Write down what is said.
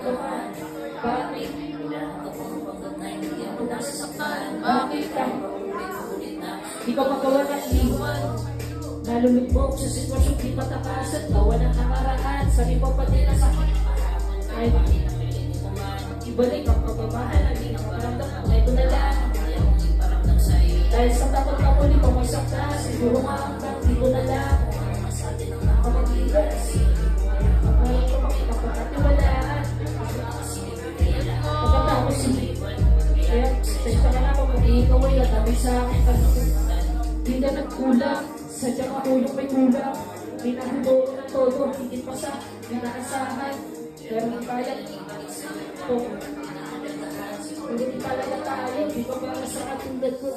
pagkaman. Bakit? Bakit ka? Di ka magawa ng iwan. Nalulubog sa sitwasyong di matakasan. Gawa ng nakaraan. Sabi mo pati na sakit. Ay, ibalik ang pagmamahal. Hindi na maramdam. Ito na lang. Dahil sa takot na muli pumasak na. Siguro maangkang di ko na lang. Kapag-igas. Kapag ko makikapagkatiwalaan. Pagkatapos hindi. Kaya sa ka na ako mag-iikaw ay natabi sa akin. Hindi na nagkulang. Sadyang ako yung may kulang. Pinahulo ko na todo. Higit pa sa pinaasahan. Pero hindi kaya ko. Hindi pala na tayo. Di ba para sa katulad ko.